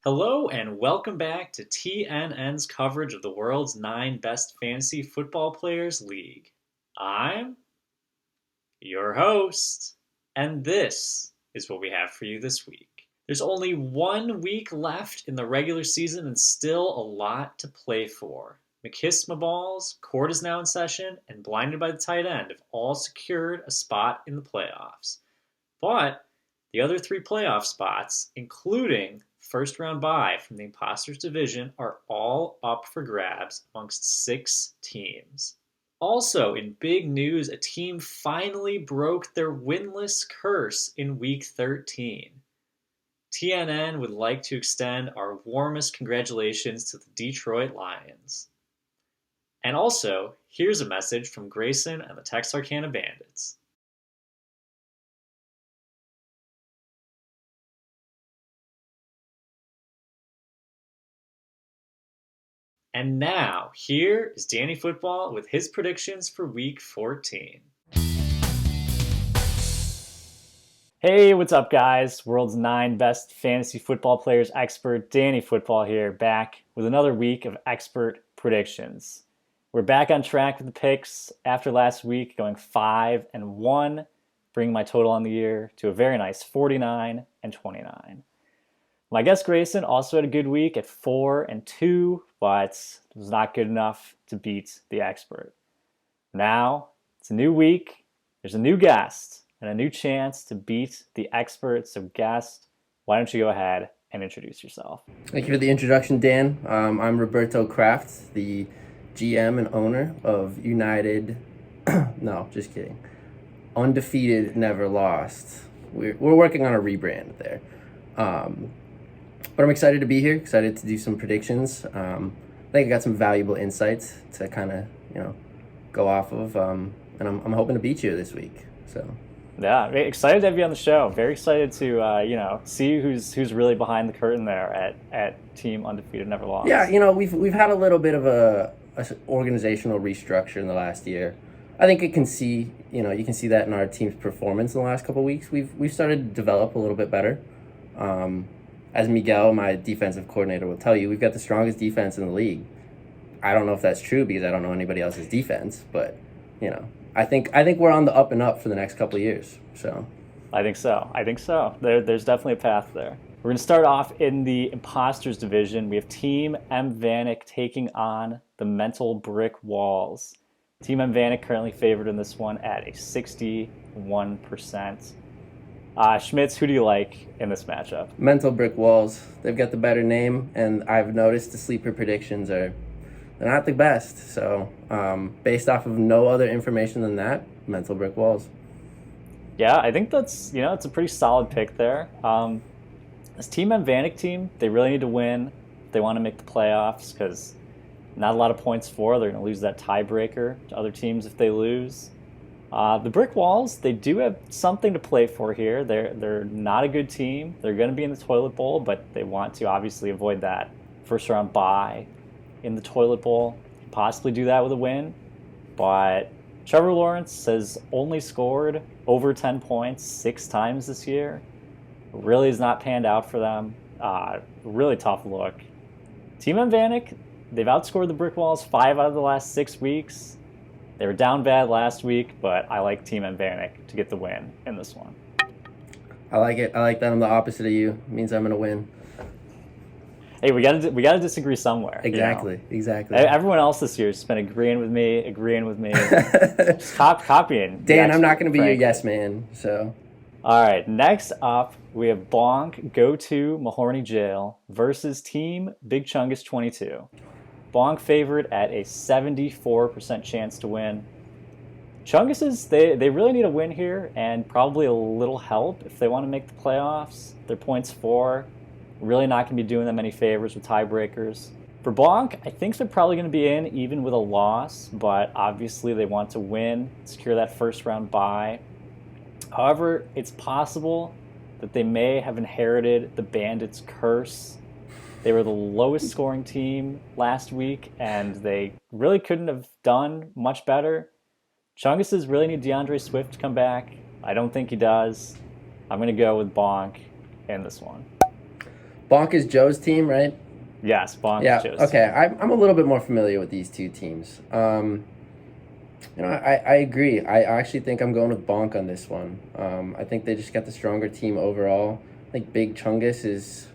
Hello and welcome back to TNN's coverage of the world's 9 best fantasy football players league. I'm your host, and this is what we have for you this week. There's only 1 week left in the regular season and still a lot to play for. McKiss my balls, court is now in session, and blinded by the tight end have all secured a spot in the playoffs. But the other 3 playoff spots, including first round bye from the Imposters Division, are all up for grabs amongst 6 teams. Also, in big news, a team finally broke their winless curse in Week 13. TNN would like to extend our warmest congratulations to the Detroit Lions. And also, here's a message from Grayson and the Texarkana Bandits. And now, here is Danny Football with his predictions for Week 14. Hey, what's up, guys? World's 9 best fantasy football players expert, Danny Football here, back with another week of expert predictions. We're back on track with the picks after last week, going 5-1, bringing my total on the year to a very nice 49-29. My guest Grayson also had a good week at 4-2, but it was not good enough to beat the expert. Now, it's a new week, there's a new guest, and a new chance to beat the expert. So guest, why don't you go ahead and introduce yourself? Thank you for the introduction, Dan. I'm Roberto Kraft, the GM and owner of United, no, just kidding, Undefeated Never Lost. We're working on a rebrand there. But I'm excited to be here, excited to do some predictions. I think I got some valuable insights to kind of, go off of, and I'm hoping to beat you this week. So. Yeah, excited to have you on the show. Very excited to see who's really behind the curtain there at Team Undefeated Never Lost. Yeah, we've had a little bit of a organizational restructure in the last year. I think you can see that in our team's performance in the last couple of weeks. We've started to develop a little bit better. As Miguel, my defensive coordinator, will tell you, we've got the strongest defense in the league. I don't know if that's true because I don't know anybody else's defense, but I think we're on the up and up for the next couple of years. So, I think so. There's definitely a path there. We're going to start off in the Imposters Division. We have Team M. Vanek taking on the Mental Brick Walls. Team M. Vanek currently favored in this one at a 61%. Schmitz, who do you like in this matchup? Mental Brick Walls. They've got the better name, and I've noticed the sleeper predictions they're not the best. So, based off of no other information than that, Mental Brick Walls. Yeah, I think that's, it's a pretty solid pick there. This Team M. Vanek team, they really need to win if they want to make the playoffs because not a lot of points for. They're going to lose that tiebreaker to other teams if they lose. The Brick Walls, they do have something to play for here. They're not a good team. They're going to be in the toilet bowl, but they want to obviously avoid that first round bye in the toilet bowl. Possibly do that with a win. But Trevor Lawrence has only scored over 10 points 6 times this year. Really has not panned out for them. Really tough look. Team M. Vanek, they've outscored the Brick Walls 5 out of the last 6 weeks. They were down bad last week, but I like Team M. Vanek to get the win in this one. I like it. I like that I'm the opposite of you. It means I'm going to win. Hey, we gotta disagree somewhere. Exactly. Everyone else this year has been agreeing with me. Just copying. Dan, I'm not going to be your yes man. So. All right. Next up, we have Bonk Go to Mahorny Jail versus Team Big Chungus 22. Bonk favored at a 74% chance to win. Chunguses, they really need a win here and probably a little help if they want to make the playoffs. Their points for. Really not going to be doing them any favors with tiebreakers. For Bonk, I think they're probably going to be in even with a loss, but obviously they want to win, secure that first round bye. However, it's possible that they may have inherited the Bandits' curse. They were the lowest scoring team last week, and they really couldn't have done much better. Chunguses really need DeAndre Swift to come back. I don't think he does. I'm going to go with Bonk in this one. Bonk is Joe's team, right? Yes, Bonk Yeah. Joe's Okay. team. I'm a little bit more familiar with these two teams. I agree. I actually think I'm going with Bonk on this one. I think they just got the stronger team overall. I think Big Chungus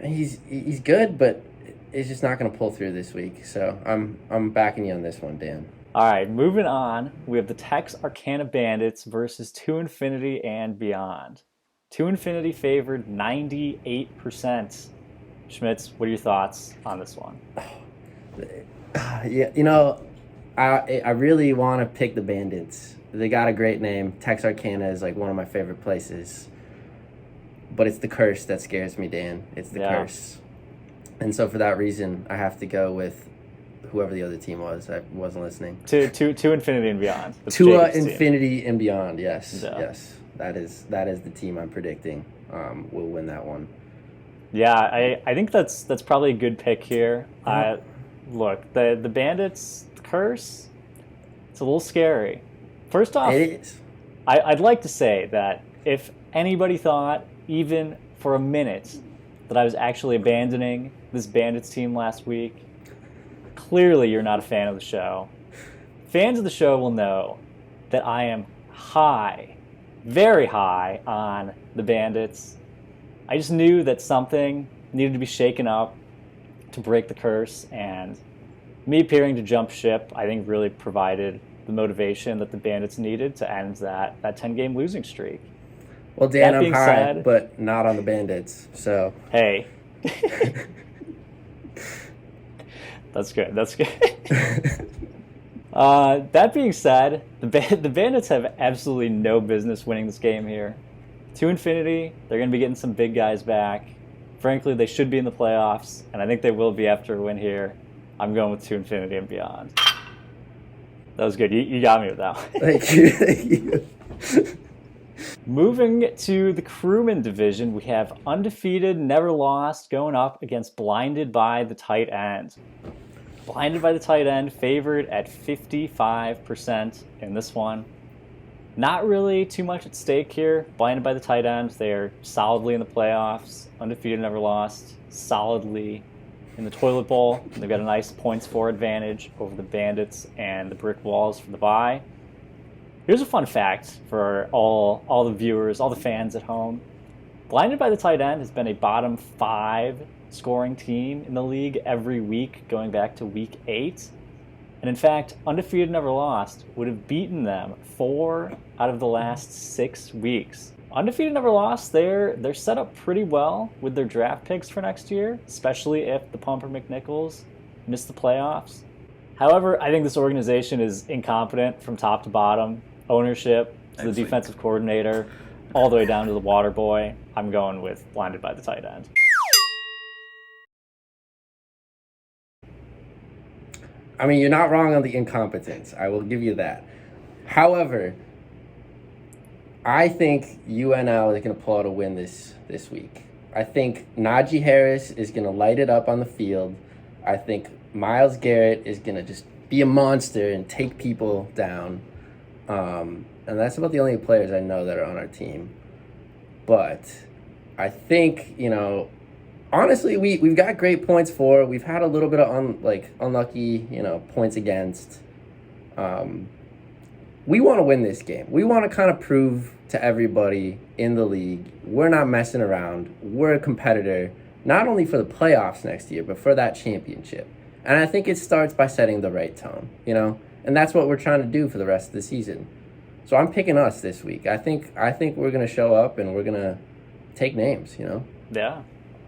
he's good, but he's just not going to pull through this week. So I'm backing you on this one, Dan. All right, moving on. We have the Texarkana Bandits versus To Infinity and Beyond. To Infinity favored 98%. Schmitz, what are your thoughts on this one? Yeah, I really want to pick the Bandits. They got a great name. Texarkana is like one of my favorite places. But it's the curse that scares me, Dan. It's the curse. And so for that reason, I have to go with whoever the other team was. I wasn't listening. To Infinity and Beyond. To Infinity and Beyond, yes. Yeah. Yes. That is the team I'm predicting will win that one. Yeah, I think that's probably a good pick here. Look, the Bandits curse, it's a little scary. First off, it is. I'd like to say that if anybody thought, even for a minute, that I was actually abandoning this Bandits team last week, clearly you're not a fan of the show. Fans of the show will know that I am high, very high on the Bandits. I just knew that something needed to be shaken up to break the curse, and me appearing to jump ship, I think, really provided the motivation that the Bandits needed to end that 10-game losing streak. Well, Dan, I'm high, but not on the Bandits, so... Hey. That's good. That being said, the Bandits have absolutely no business winning this game here. To Infinity, they're going to be getting some big guys back. Frankly, they should be in the playoffs, and I think they will be after a win here. I'm going with To Infinity and Beyond. That was good. You got me with that one. Thank you. Moving to the crewman division, we have Undefeated, Never Lost going up against Blinded by the Tight End. Blinded by the Tight End favored at 55% in this one. Not really too much at stake here. Blinded by the Tight End, they're solidly in the playoffs. Undefeated, Never Lost, solidly in the toilet bowl. They've got a nice points for advantage over the Bandits and the Brick Walls for the bye. Here's a fun fact for all the viewers, all the fans at home. Blinded by the Tight End has been a bottom 5 scoring team in the league every week going back to week 8. And in fact, Undefeated Never Lost would have beaten them 4 out of the last 6 weeks. Undefeated Never Lost, they're set up pretty well with their draft picks for next year, especially if the Pumper McNichols miss the playoffs. However, I think this organization is incompetent from top to bottom. Ownership, to the defensive coordinator, all the way down to the water boy. I'm going with Blinded by the Tight End. I mean, you're not wrong on the incompetence. I will give you that. However, I think UNL is going to pull out a win this week. I think Najee Harris is going to light it up on the field. I think Myles Garrett is going to just be a monster and take people down. And that's about the only players I know that are on our team. But I think, honestly, we've got great points for. We've had a little bit of unlucky, points against. We want to win this game. We want to kind of prove to everybody in the league we're not messing around. We're a competitor, not only for the playoffs next year, but for that championship. And I think it starts by setting the right tone, and that's what we're trying to do for the rest of the season. So I'm picking us this week. I think we're going to show up and we're going to take names, Yeah.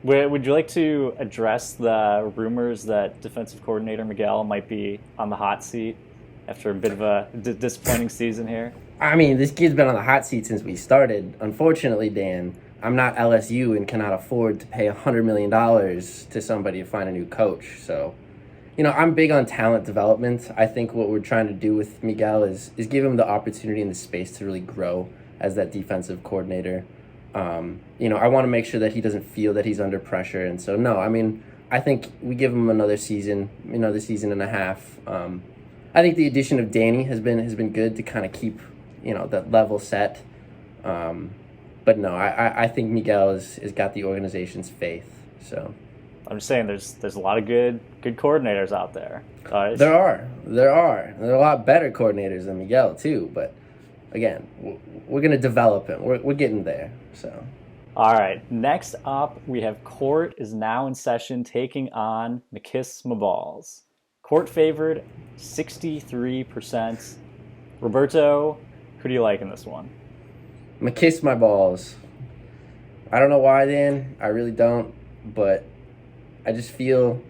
Would you like to address the rumors that defensive coordinator Miguel might be on the hot seat after a bit of a disappointing season here? I mean, this kid's been on the hot seat since we started. Unfortunately, Dan, I'm not LSU and cannot afford to pay $100 million to somebody to find a new coach. So, I'm big on talent development. I think what we're trying to do with Miguel is give him the opportunity and the space to really grow as that defensive coordinator. I want to make sure that he doesn't feel that he's under pressure. And so, no, I mean, I think we give him another season and a half. I think the addition of Danny has been good to kind of keep, that level set. But no, I think Miguel has got the organization's faith. So I'm just saying, there's a lot of good coordinators out there. there are a lot better coordinators than Miguel too. But again, we're gonna develop him. We're getting there. So. All right. Next up, we have Court is now in session taking on McKiss My Balls. Court favored 63%. Roberto, who do you like in this one? Kiss my balls. I don't know why, Dan. I really don't. But I feel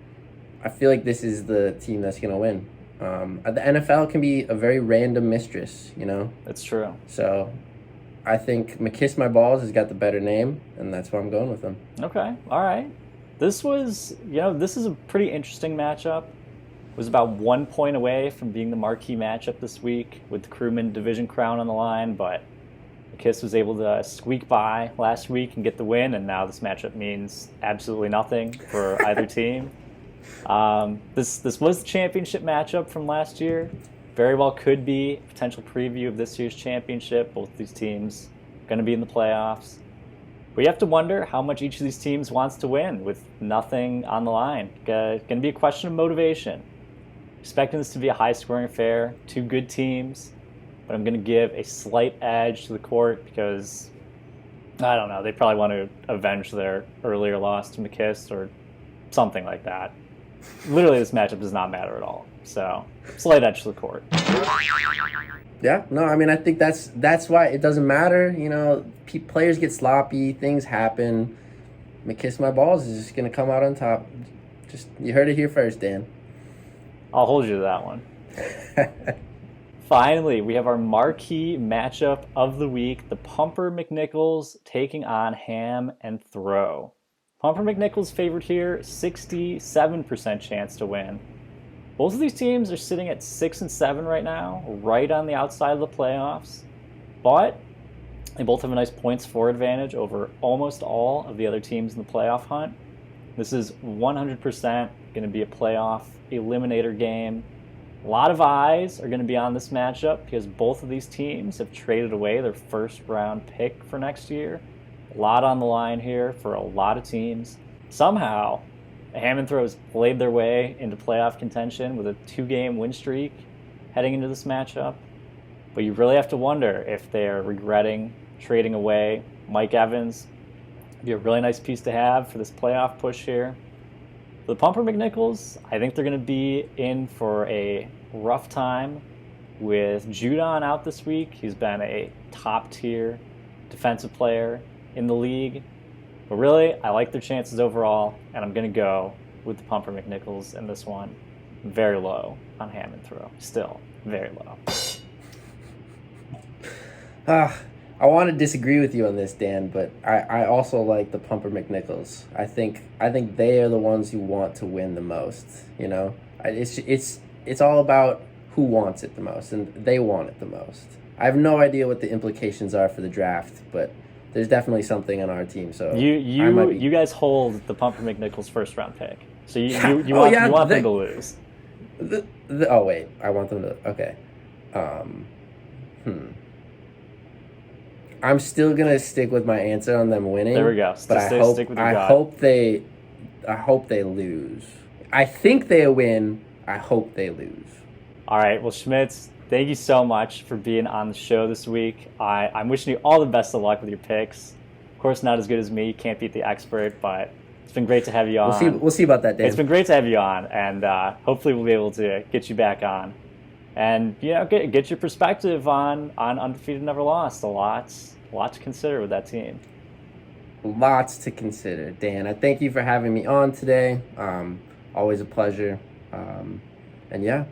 like this is the team that's gonna win. The NFL can be a very random mistress, you know. That's true. So I think McKiss My Balls has got the better name, and that's why I'm going with them. Okay. All right. This is a pretty interesting matchup. It was about 1 point away from being the marquee matchup this week with the Crewman division crown on the line, but McKiss was able to squeak by last week and get the win, and now this matchup means absolutely nothing for either team. This was the championship matchup from last year. Very well could be a potential preview of this year's championship. Both these teams going to be in the playoffs. But you have to wonder how much each of these teams wants to win with nothing on the line. Going to be a question of motivation. Expecting this to be a high-scoring affair, two good teams, but I'm going to give a slight edge to the Court because, I don't know, they probably want to avenge their earlier loss to McKiss or something like that. Literally, this matchup does not matter at all. So, slight edge to the Court. Yeah, no, I mean, I think that's why it doesn't matter. You know, players get sloppy, things happen. McKiss My Balls is just going to come out on top. Just, you heard it here first, Dan. I'll hold you to that one. Finally, we have our marquee matchup of the week, the Pumper McNichols taking on Ham and Throw. Pumper McNichols favored here, 67% chance to win. Both of these teams are sitting at 6-7 right now, right on the outside of the playoffs. But they both have a nice points for advantage over almost all of the other teams in the playoff hunt. This is 100% going to be a playoff eliminator game. A lot of eyes are going to be on this matchup because both of these teams have traded away their first round pick for next year. A lot on the line here for a lot of teams. Somehow, the Ham and Throws played their way into playoff contention with a 2-game win streak heading into this matchup. But you really have to wonder if they're regretting trading away Mike Evans. It'd be a really nice piece to have for this playoff push here. For the Pumper McNichols, I think they're going to be in for a rough time with Judon out this week. He's been a top-tier defensive player in the league. But really, I like their chances overall, and I'm going to go with the Pumper McNichols in this one. Very low on Ham and Throw. Still, very low. I want to disagree with you on this, Dan, but I also like the Pumper McNichols. I think they are the ones who want to win the most. You know, it's all about who wants it the most, and they want it the most. I have no idea what the implications are for the draft, but there's definitely something on our team. So you guys hold the Pumper McNichols first round pick, so you want them to lose. Oh wait, I want them to. Okay. I'm still gonna stick with my answer on them winning. There we go. But I hope they lose. I think they win. I hope they lose. All right. Well, Schmitz, thank you so much for being on the show this week. I'm wishing you all the best of luck with your picks. Of course, not as good as me. Can't beat the expert, but it's been great to have you on. We'll see about that, Dave. It's been great to have you on, and hopefully we'll be able to get you back on. And get your perspective on undefeated, never lost. A lot to consider with that team. Lots to consider, Dan. I thank you for having me on today. Always a pleasure. And yeah,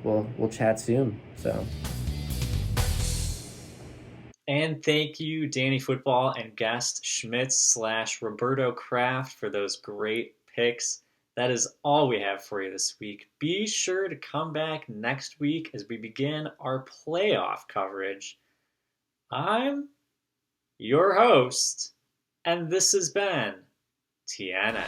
we'll chat soon. So. And thank you, Danny Football and guest Schmitz/Roberto Kraft for those great picks. That is all we have for you this week. Be sure to come back next week as we begin our playoff coverage. I'm your host, and this has been TNN.